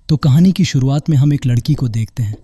तो कहानी की शुरुआत में हम एक लड़की को देखते हैं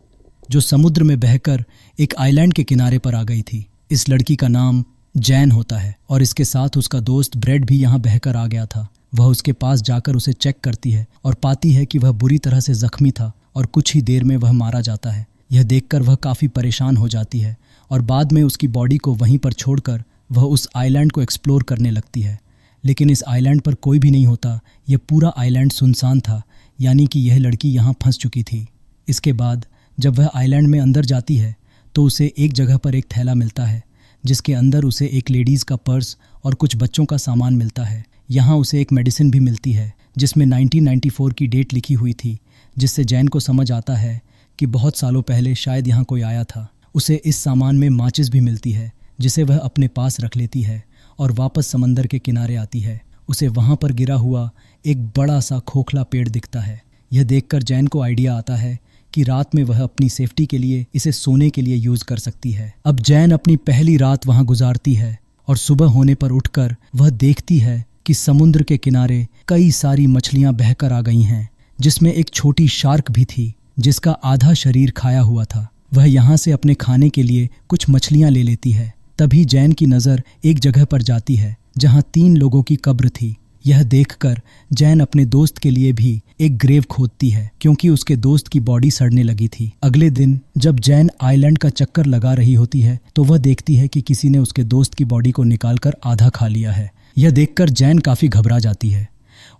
जो समुद्र में बहकर एक आइलैंड के किनारे पर आ गई थी। इस लड़की का नाम जैन होता है और इसके साथ उसका दोस्त ब्रेड भी यहाँ बहकर आ गया था। वह उसके पास जाकर उसे चेक करती है और पाती है कि वह बुरी तरह से जख्मी था और कुछ ही देर में वह मारा जाता है। यह देखकर वह काफ़ी परेशान हो जाती है और बाद में उसकी बॉडी को वहीं पर छोड़कर वह उस आइलैंड को एक्सप्लोर करने लगती है। लेकिन इस आइलैंड पर कोई भी नहीं होता। यह पूरा आइलैंड सुनसान था, यानी कि यह लड़की यहाँ फंस चुकी थी। इसके बाद जब वह आइलैंड में अंदर जाती है तो उसे एक जगह पर एक थैला मिलता है जिसके अंदर उसे एक लेडीज़ का पर्स और कुछ बच्चों का सामान मिलता है। यहाँ उसे एक मेडिसिन भी मिलती है जिसमें 1994 की डेट लिखी हुई थी, जिससे जैन को समझ आता है कि बहुत सालों पहले शायद यहाँ कोई आया था। उसे इस सामान में माचिस भी मिलती है जिसे वह अपने पास रख लेती है और वापस समंदर के किनारे आती है। उसे वहाँ पर गिरा हुआ एक बड़ा सा खोखला पेड़ दिखता है। यह देखकर जैन को आइडिया आता है कि रात में वह अपनी सेफ्टी के लिए इसे सोने के लिए यूज़ कर सकती है। अब जैन अपनी पहली रात वहाँ गुजारती है और सुबह होने पर उठकर वह देखती है कि समुद्र के किनारे कई सारी मछलियाँ बहकर आ गई हैं, जिसमें एक छोटी शार्क भी थी जिसका आधा शरीर खाया हुआ था। वह यहाँ से अपने खाने के लिए कुछ मछलियाँ ले लेती है। तभी जैन की नज़र एक जगह पर जाती है जहाँ 3 लोगों की कब्र थी। यह देखकर जैन अपने दोस्त के लिए भी एक ग्रेव खोदती है क्योंकि उसके दोस्त की बॉडी सड़ने लगी थी। अगले दिन जब जैन आइलैंड का चक्कर लगा रही होती है तो वह देखती है कि किसी ने उसके दोस्त की बॉडी को निकालकर आधा खा लिया है। यह देखकर जैन काफ़ी घबरा जाती है।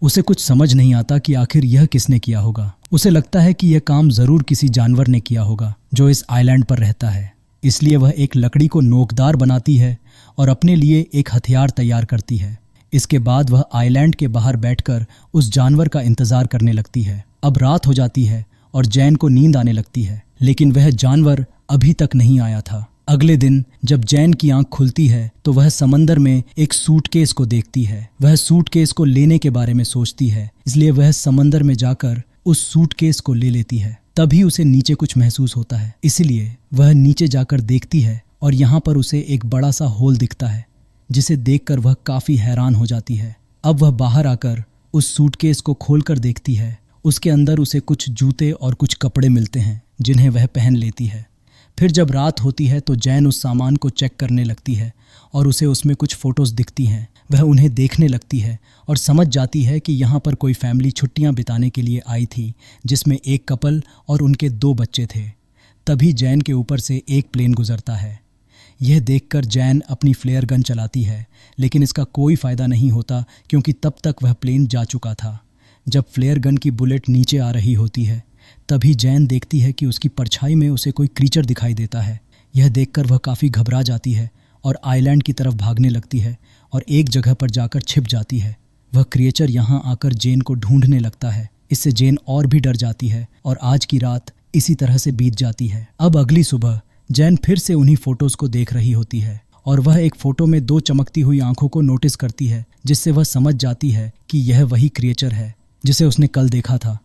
उसे कुछ समझ नहीं आता कि आखिर यह किसने किया होगा। उसे लगता है कि यह काम ज़रूर किसी जानवर ने किया होगा जो इस आइलैंड पर रहता है। इसलिए वह एक लकड़ी को नोकदार बनाती है और अपने लिए एक हथियार तैयार करती है। इसके बाद वह आइलैंड के बाहर बैठकर उस जानवर का इंतज़ार करने लगती है। अब रात हो जाती है और जैन को नींद आने लगती है, लेकिन वह जानवर अभी तक नहीं आया था। अगले दिन जब जैन की आंख खुलती है तो वह समंदर में एक सूटकेस को देखती है। वह सूटकेस को लेने के बारे में सोचती है, इसलिए वह समंदर में जाकर उस सूटकेस को ले लेती है। तभी उसे नीचे कुछ महसूस होता है, इसलिए वह नीचे जाकर देखती है और यहाँ पर उसे एक बड़ा सा होल दिखता है जिसे देखकर वह काफ़ी हैरान हो जाती है। अब वह बाहर आकर उस सूटकेस को खोलकर देखती है। उसके अंदर उसे कुछ जूते और कुछ कपड़े मिलते हैं जिन्हें वह पहन लेती है। फिर जब रात होती है तो जैन उस सामान को चेक करने लगती है और उसे उसमें कुछ फ़ोटोज़ दिखती हैं। वह उन्हें देखने लगती है और समझ जाती है कि यहाँ पर कोई फैमिली छुट्टियाँ बिताने के लिए आई थी, जिसमें एक कपल और उनके 2 बच्चे थे। तभी जैन के ऊपर से एक प्लेन गुजरता है। यह देखकर जैन अपनी फ्लेयर गन चलाती है, लेकिन इसका कोई फ़ायदा नहीं होता क्योंकि तब तक वह प्लेन जा चुका था। जब फ्लेयर गन की बुलेट नीचे आ रही होती है तभी जैन देखती है कि उसकी परछाई में उसे कोई क्रीचर दिखाई देता है। यह देखकर वह काफ़ी घबरा जाती है और आइलैंड की तरफ भागने लगती है और एक जगह पर जाकर छिप जाती है। वह क्रिएचर यहाँ आकर जैन को ढूंढने लगता है। इससे जैन और भी डर जाती है और आज की रात इसी तरह से बीत जाती है। अब अगली सुबह जैन फिर से उन्हीं फ़ोटोज़ को देख रही होती है और वह एक फ़ोटो में 2 चमकती हुई आंखों को नोटिस करती है, जिससे वह समझ जाती है कि यह वही क्रिएचर है जिसे उसने कल देखा था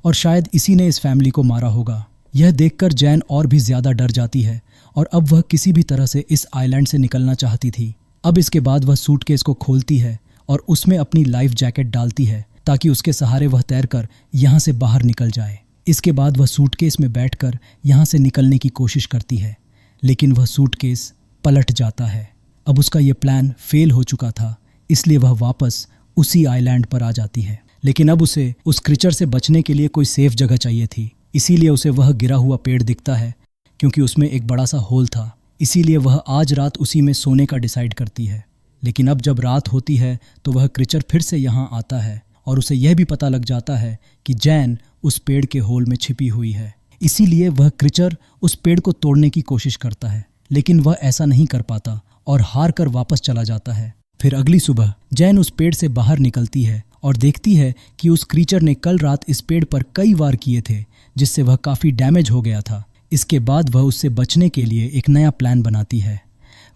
और शायद इसी ने इस फैमिली को मारा होगा। यह देखकर जैन और भी ज़्यादा डर जाती है और अब वह किसी भी तरह से इस आइलैंड से निकलना चाहती थी। अब इसके बाद वह सूटकेस को खोलती है और उसमें अपनी लाइफ जैकेट डालती है ताकि उसके सहारे वह तैरकर यहाँ से बाहर निकल जाए। इसके बाद वह सूटकेस में बैठकर यहाँ से निकलने की कोशिश करती है, लेकिन वह सूटकेस पलट जाता है। अब उसका ये प्लान फेल हो चुका था, इसलिए वह वापस उसी आइलैंड पर आ जाती है। लेकिन अब उसे उस क्रीचर से बचने के लिए कोई सेफ जगह चाहिए थी, इसीलिए उसे वह गिरा हुआ पेड़ दिखता है क्योंकि उसमें एक बड़ा सा होल था। इसीलिए वह आज रात उसी में सोने का डिसाइड करती है। लेकिन अब जब रात होती है तो वह क्रीचर फिर से यहाँ आता है और उसे यह भी पता लग जाता है कि जैन उस पेड़ के होल में छिपी हुई है। इसीलिए वह क्रीचर उस पेड़ को तोड़ने की कोशिश करता है, लेकिन वह ऐसा नहीं कर पाता और हार कर वापस चला जाता है। फिर अगली सुबह जैन उस पेड़ से बाहर निकलती है और देखती है कि उस क्रीचर ने कल रात इस पेड़ पर कई वार किए थे, जिससे वह काफ़ी डैमेज हो गया था। इसके बाद वह उससे बचने के लिए एक नया प्लान बनाती है।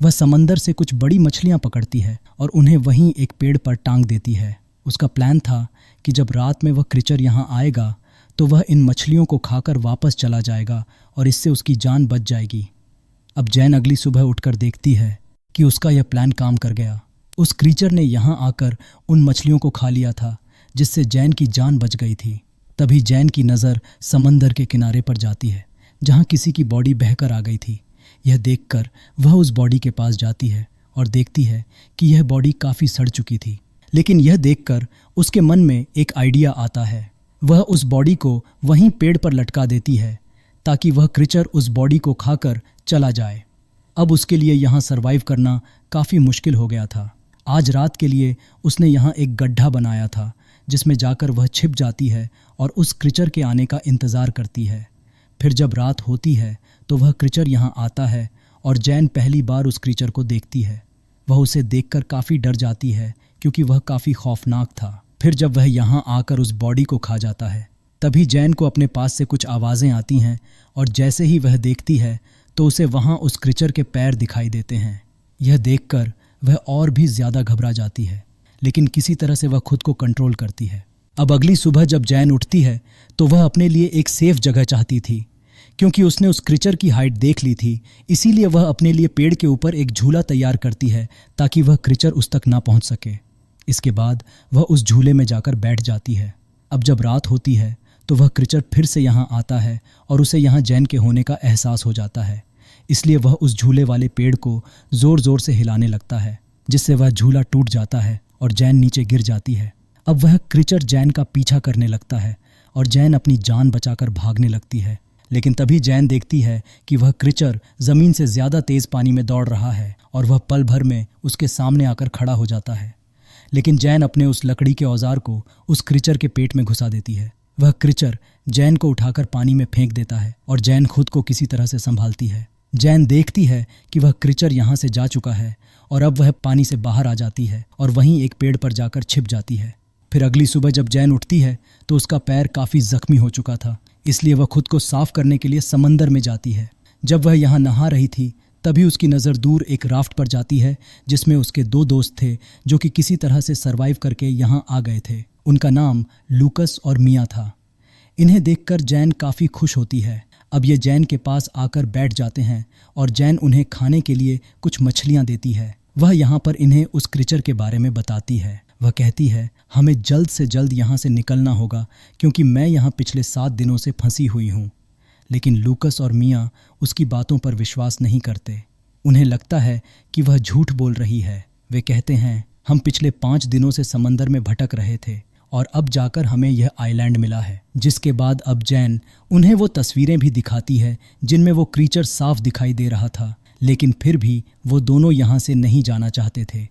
वह समंदर से कुछ बड़ी मछलियाँ पकड़ती है और उन्हें वहीं एक पेड़ पर टांग देती है। उसका प्लान था कि जब रात में वह क्रीचर यहाँ आएगा तो वह इन मछलियों को खाकर वापस चला जाएगा और इससे उसकी जान बच जाएगी। अब जैन अगली सुबह उठकर देखती है कि उसका यह प्लान काम कर गया। उस क्रीचर ने यहाँ आकर उन मछलियों को खा लिया था, जिससे जैन की जान बच गई थी। तभी जैन की नज़र समंदर के किनारे पर जाती है जहाँ किसी की बॉडी बहकर आ गई थी। यह देखकर वह उस बॉडी के पास जाती है और देखती है कि यह बॉडी काफ़ी सड़ चुकी थी। लेकिन यह देखकर उसके मन में एक आइडिया आता है। वह उस बॉडी को वहीं पेड़ पर लटका देती है ताकि वह क्रीचर उस बॉडी को खाकर चला जाए। अब उसके लिए यहाँ सरवाइव करना काफ़ी मुश्किल हो गया था। आज रात के लिए उसने यहाँ एक गड्ढा बनाया था जिसमें जाकर वह छिप जाती है और उस क्रीचर के आने का इंतज़ार करती है। फिर जब रात होती है तो वह क्रीचर यहाँ आता है और जैन पहली बार उस क्रीचर को देखती है। वह उसे देखकर काफ़ी डर जाती है क्योंकि वह काफ़ी खौफनाक था। फिर जब वह यहाँ आकर उस बॉडी को खा जाता है तभी जैन को अपने पास से कुछ आवाज़ें आती हैं और जैसे ही वह देखती है तो उसे वहाँ उस क्रीचर के पैर दिखाई देते हैं। यह देखकर वह और भी ज़्यादा घबरा जाती है, लेकिन किसी तरह से वह खुद को कंट्रोल करती है। अब अगली सुबह जब जैन उठती है तो वह अपने लिए एक सेफ जगह चाहती थी क्योंकि उसने उस क्रीचर की हाइट देख ली थी। इसीलिए वह अपने लिए पेड़ के ऊपर एक झूला तैयार करती है ताकि वह क्रीचर उस तक ना पहुंच सके। इसके बाद वह उस झूले में जाकर बैठ जाती है। अब जब रात होती है तो वह क्रीचर फिर से यहाँ आता है और उसे यहाँ जैन के होने का एहसास हो जाता है। इसलिए वह उस झूले वाले पेड़ को ज़ोर ज़ोर से हिलाने लगता है जिससे वह झूला टूट जाता है और जैन नीचे गिर जाती है। अब वह क्रीचर जैन का पीछा करने लगता है और जैन अपनी जान बचाकर भागने लगती है। लेकिन तभी जैन देखती है कि वह क्रीचर ज़मीन से ज़्यादा तेज़ पानी में दौड़ रहा है और वह पल भर में उसके सामने आकर खड़ा हो जाता है। लेकिन जैन अपने उस लकड़ी के औजार को उस क्रीचर के पेट में घुसा देती है। वह क्रीचर जैन को उठाकर पानी में फेंक देता है और जैन खुद को किसी तरह से संभालती है। जैन देखती है कि वह क्रीचर यहाँ से जा चुका है और अब वह पानी से बाहर आ जाती है और वहीं एक पेड़ पर जाकर छिप जाती है। फिर अगली सुबह जब जैन उठती है तो उसका पैर काफ़ी ज़ख्मी हो चुका था, इसलिए वह खुद को साफ करने के लिए समंदर में जाती है। जब वह यहाँ नहा रही थी तभी उसकी नज़र दूर एक राफ्ट पर जाती है जिसमें उसके दो दोस्त थे जो कि किसी तरह से सरवाइव करके यहाँ आ गए थे। उनका नाम लूकस और मिया था। इन्हें देखकर जैन काफ़ी खुश होती है। अब ये जैन के पास आकर बैठ जाते हैं और जैन उन्हें खाने के लिए कुछ मछलियाँ देती है। वह यहाँ पर इन्हें उस क्रीचर के बारे में बताती है। वह कहती है, हमें जल्द से जल्द यहाँ से निकलना होगा क्योंकि मैं यहाँ पिछले 7 दिनों से फंसी हुई हूँ। लेकिन लूकस और मिया उसकी बातों पर विश्वास नहीं करते। उन्हें लगता है कि वह झूठ बोल रही है। वे कहते हैं, हम पिछले 5 दिनों से समंदर में भटक रहे थे और अब जाकर हमें यह आइलैंड मिला है। जिसके बाद अब जैन उन्हें वो तस्वीरें भी दिखाती है जिनमें वो क्रीचर साफ दिखाई दे रहा था, लेकिन फिर भी वो दोनों यहाँ से नहीं जाना चाहते थे।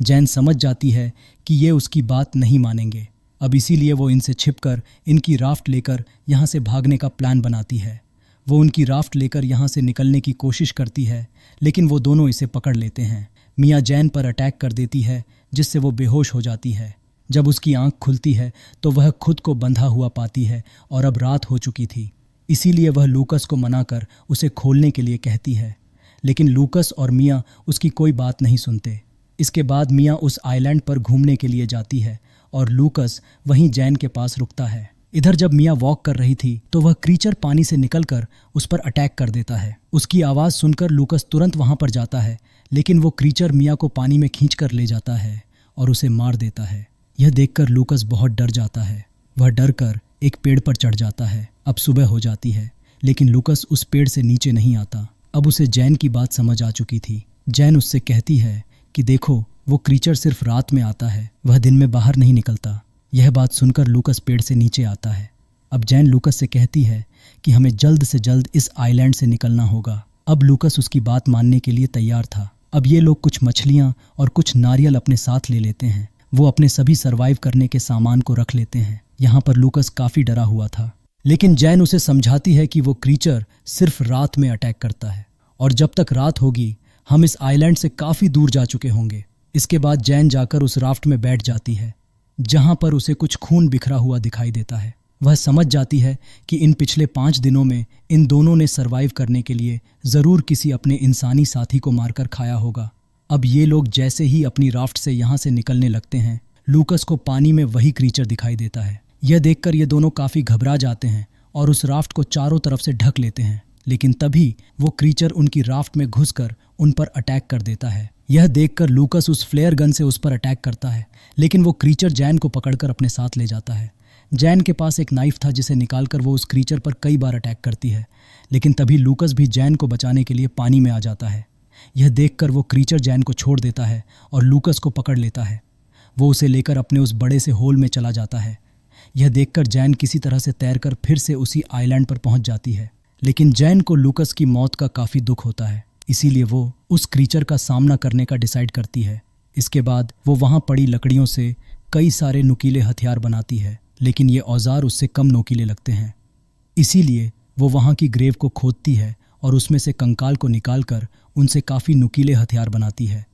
जैन समझ जाती है कि ये उसकी बात नहीं मानेंगे। अब इसीलिए वो इनसे छिपकर इनकी राफ्ट लेकर यहाँ से भागने का प्लान बनाती है। वो उनकी राफ्ट लेकर यहाँ से निकलने की कोशिश करती है, लेकिन वो दोनों इसे पकड़ लेते हैं। मिया जैन पर अटैक कर देती है जिससे वो बेहोश हो जाती है। जब उसकी आंख खुलती है तो वह खुद को बंधा हुआ पाती है और अब रात हो चुकी थी। इसीलिए वह लूकस को मनाकर उसे खोलने के लिए कहती है, लेकिन लूकस और मिया उसकी कोई बात नहीं सुनते। इसके बाद मिया उस आइलैंड पर घूमने के लिए जाती है और लूकस वहीं जैन के पास रुकता है। इधर जब मिया वॉक कर रही थी तो वह क्रीचर पानी से निकलकर उस पर अटैक कर देता है। उसकी आवाज़ सुनकर लूकस तुरंत वहां पर जाता है, लेकिन वो क्रीचर मिया को पानी में खींच कर ले जाता है और उसे मार देता है। यह देखकर लूकस बहुत डर जाता है। वह डर कर एक पेड़ पर चढ़ जाता है। अब सुबह हो जाती है, लेकिन लूकस उस पेड़ से नीचे नहीं आता। अब उसे जैन की बात समझ आ चुकी थी। जैन उससे कहती है कि देखो, वो क्रीचर सिर्फ रात में आता है, वह दिन में बाहर नहीं निकलता। यह बात सुनकर लूकस पेड़ से नीचे आता है। अब जैन लूकस से कहती है कि हमें जल्द से जल्द इस आइलैंड से निकलना होगा। अब लूकस उसकी बात मानने के लिए तैयार था। अब ये लोग कुछ मछलियाँ और कुछ नारियल अपने साथ ले लेते हैं। वो अपने सभी सरवाइव करने के सामान को रख लेते हैं। यहाँ पर लूकस काफ़ी डरा हुआ था, लेकिन जैन उसे समझाती है कि वो क्रीचर सिर्फ रात में अटैक करता है और जब तक रात होगी हम इस आइलैंड से काफ़ी दूर जा चुके होंगे। इसके बाद जैन जाकर उस राफ्ट में बैठ जाती है जहाँ पर उसे कुछ खून बिखरा हुआ दिखाई देता है। वह समझ जाती है कि इन पिछले 5 दिनों में इन दोनों ने सरवाइव करने के लिए ज़रूर किसी अपने इंसानी साथी को मारकर खाया होगा। अब ये लोग जैसे ही अपनी राफ्ट से यहाँ से निकलने लगते हैं, लूकस को पानी में वही क्रीचर दिखाई देता है। यह देखकर ये दोनों काफ़ी घबरा जाते हैं और उस राफ्ट को चारों तरफ से ढक लेते हैं, लेकिन तभी वो क्रीचर उनकी राफ्ट में घुसकर उन पर अटैक कर देता है। यह देखकर लूकस उस फ्लेयर गन से उस पर अटैक करता है, लेकिन वो क्रीचर जैन को पकड़कर अपने साथ ले जाता है। जैन के पास एक नाइफ था जिसे निकालकर वो उस क्रीचर पर कई बार अटैक करती है, लेकिन तभी लूकस भी जैन को बचाने के लिए पानी में आ जाता है। यह देखकर वो क्रीचर जैन को छोड़ देता है और लूकस को पकड़ लेता है। वो उसे लेकर अपने उस बड़े से होल में चला जाता है। यह देखकर जैन किसी तरह से तैरकर फिर से उसी आइलैंड पर पहुंच जाती है, लेकिन जैन को लूकस की मौत का काफ़ी दुख होता है, इसीलिए वो उस क्रीचर का सामना करने का डिसाइड करती है। इसके बाद वो वहाँ पड़ी लकड़ियों से कई सारे नुकीले हथियार बनाती है, लेकिन ये औजार उससे कम नुकीले लगते हैं। इसीलिए वो वहाँ की ग्रेव को खोदती है और उसमें से कंकाल को निकालकर उनसे काफ़ी नुकीले हथियार बनाती है।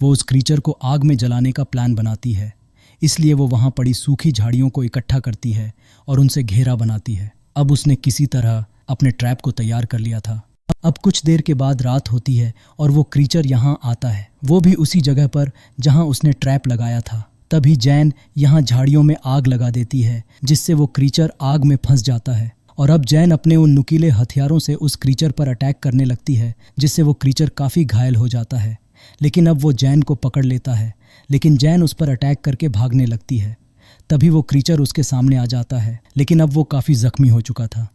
वो उस क्रीचर को आग में जलाने का प्लान बनाती है, इसलिए वो वहाँ पड़ी सूखी झाड़ियों को इकट्ठा करती है और उनसे घेरा बनाती है। अब उसने किसी तरह अपने ट्रैप को तैयार कर लिया था। अब कुछ देर के बाद रात होती है और वो क्रीचर यहाँ आता है, वो भी उसी जगह पर जहाँ उसने ट्रैप लगाया था। तभी जैन यहाँ झाड़ियों में आग लगा देती है, जिससे वो क्रीचर आग में फंस जाता है। और अब जैन अपने उन नुकीले हथियारों से उस क्रीचर पर अटैक करने लगती है, जिससे वो क्रीचर काफ़ी घायल हो जाता है। लेकिन अब वो जैन को पकड़ लेता है, लेकिन जैन उस पर अटैक करके भागने लगती है। तभी वो क्रीचर उसके सामने आ जाता है, लेकिन अब वो काफ़ी जख्मी हो चुका था,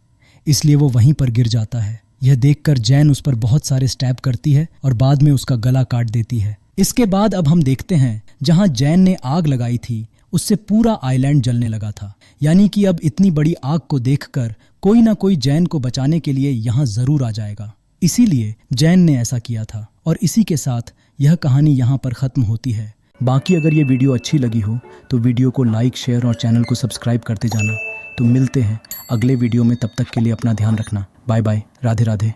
इसलिए वो वहीं पर गिर जाता है। यह देखकर जैन उस पर बहुत सारे स्टैब करती है और बाद में उसका गला काट देती है। इसके बाद अब हम देखते हैं जहां जैन ने आग लगाई थी उससे पूरा आइलैंड जलने लगा था, यानी कि अब इतनी बड़ी आग को देखकर कोई ना कोई जैन को बचाने के लिए यहाँ जरूर आ जाएगा। इसीलिए जैन ने ऐसा किया था और इसी के साथ यह कहानी यहाँ पर ख़त्म होती है। बाकी अगर ये वीडियो अच्छी लगी हो तो वीडियो को लाइक, शेयर और चैनल को सब्सक्राइब करते जाना। तो मिलते हैं अगले वीडियो में, तब तक के लिए अपना ध्यान रखना। Bye bye, Radhe Radhe.